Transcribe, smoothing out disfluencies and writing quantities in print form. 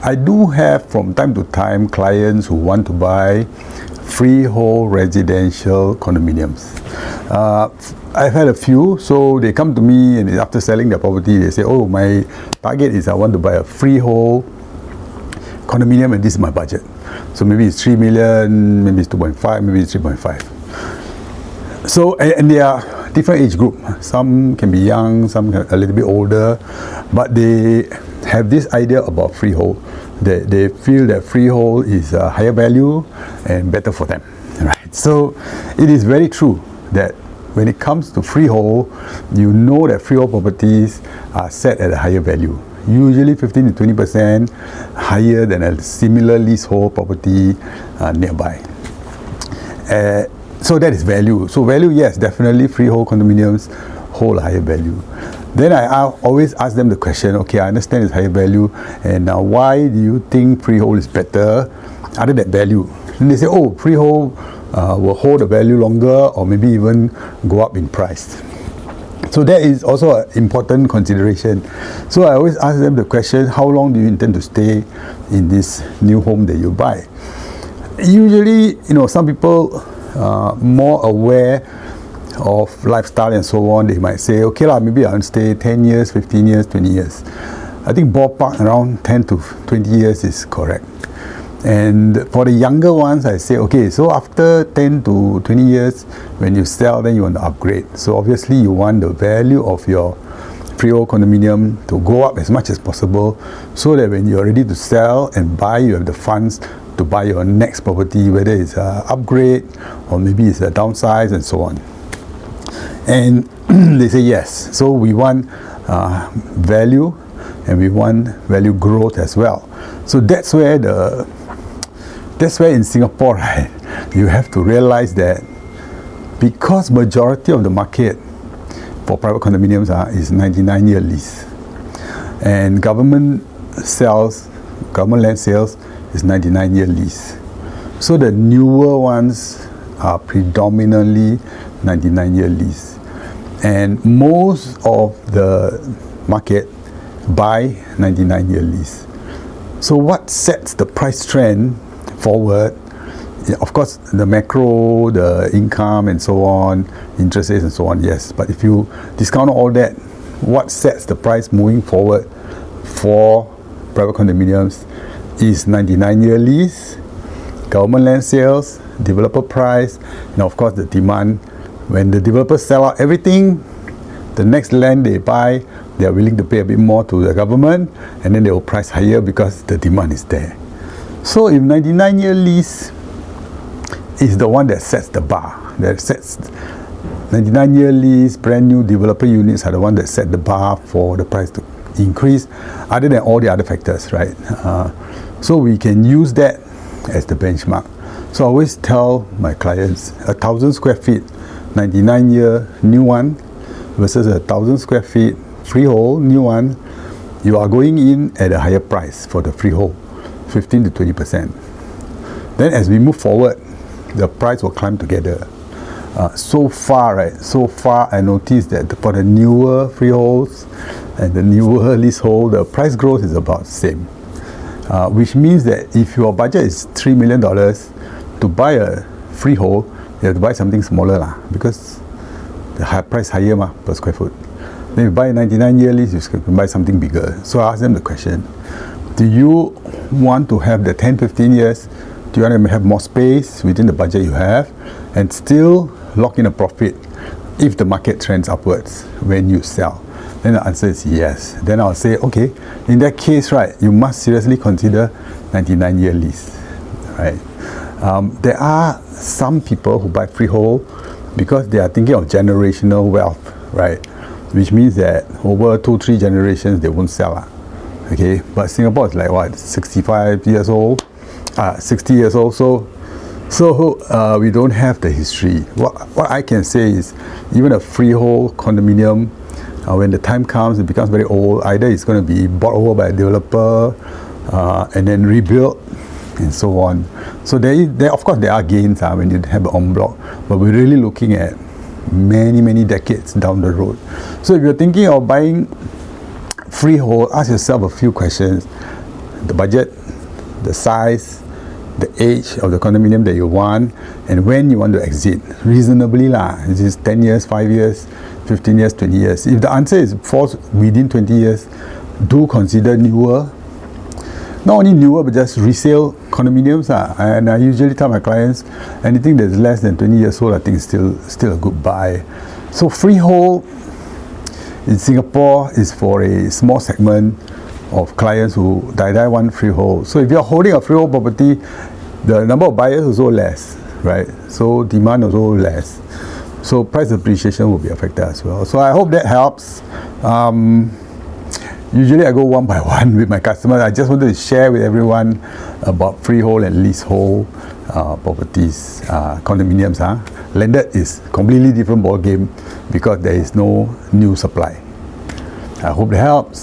I do have from time to time clients who want to buy freehold residential condominiums. I've had a few, so they come to me and after selling their property, they say, oh, my target is I want to buy a freehold condominium and this is my budget. So maybe it's 3 million, maybe it's 2.5, maybe it's 3.5. So, and they are different age group. Some can be young, some a little bit older, but they have this idea about freehold. They feel that freehold is a higher value and better for them, right? So it is very true that when it comes to freehold, you know that freehold properties are set at a higher value, usually 15 to 20% higher than a similar leasehold property nearby. So that is value. So value, yes, definitely freehold condominiums hold a higher value. Then I always ask them the question, okay, I understand it's higher value, and now why do you think freehold is better other than value? And they say, oh, freehold will hold the value longer or maybe even go up in price. So that is also an important consideration. So I always ask them the question, how long do you intend to stay in this new home that you buy? Usually, some people more aware of lifestyle and so on, they might say, okay lah, maybe I'll stay 10 years, 15 years, 20 years. I think ballpark around 10 to 20 years is correct. And for the younger ones, I say, okay, so after 10 to 20 years, when you sell, then you want to upgrade. So obviously you want the value of your freehold condominium to go up as much as possible, so that when you're ready to sell and buy, you have the funds to buy your next property, whether it's an upgrade or maybe it's a downsize and so on. And they say yes. So we want value, and we want value growth as well. So that's where in Singapore, right, you have to realize that because majority of the market for private condominiums is 99-year lease, and government land sales is 99-year lease. So the newer ones are predominantly 99-year lease. And most of the market buy 99-year lease. So what sets the price trend forward? Of course, the macro, the income and so on, interest rates and so on, yes. But if you discount all that, what sets the price moving forward for private condominiums is 99-year lease, government land sales, developer price, and of course the demand. When the developers sell out everything, the next land they buy, they are willing to pay a bit more to the government, and then they will price higher because the demand is there. So if 99-year lease is the one that sets the bar, that sets 99-year lease, brand new developer units are the one that set the bar for the price to increase, other than all the other factors, right? So we can use that as the benchmark. So I always tell my clients, 1,000 square feet 99-year new one versus 1,000 square feet freehold new one, you are going in at a higher price for the freehold, 15 to 20%. Then as we move forward, the price will climb together. So far I noticed that for the newer freeholds and the newer leasehold, the price growth is about the same. Which means that if your budget is $3 million to buy a freehold, you have to buy something smaller lah, because the price higher per square foot. Then you buy a 99-year lease, you can buy something bigger. So I ask them the question, do you want to have the 10-15 years? Do you want to have more space within the budget you have and still lock in a profit if the market trends upwards when you sell? Then the answer is yes. Then I'll say, okay, in that case, right, you must seriously consider 99-year lease, right? There are some people who buy freehold because they are thinking of generational wealth, right? Which means that over 2-3 generations they won't sell. Okay, but Singapore is like what, 65 years old, 60 years old, so we don't have the history. What I can say is, even a freehold condominium, when the time comes, it becomes very old. Either it's going to be bought over by a developer and then rebuilt and so on. So there of course there are gains when you have an en bloc, but we're really looking at many decades down the road. So if you're thinking of buying freehold, ask yourself a few questions. the budget, the size, the age of the condominium that you want, and when you want to exit. Reasonably lah. Is this 10 years, 5 years, 15 years, 20 years? If the answer is falls within 20 years, do consider newer. Not only newer, but just resale condominiums. And I usually tell my clients, anything that's less than 20 years old, I think is still a good buy. So freehold in Singapore is for a small segment of clients who die want freehold. So if you're holding a freehold property, the number of buyers is also less, right? So demand is also less. So price appreciation will be affected as well. So I hope that helps. Usually I go one by one with my customers. I just wanted to share with everyone about freehold and leasehold properties, condominiums. Landed is completely different ball game because there is no new supply. I hope that helps.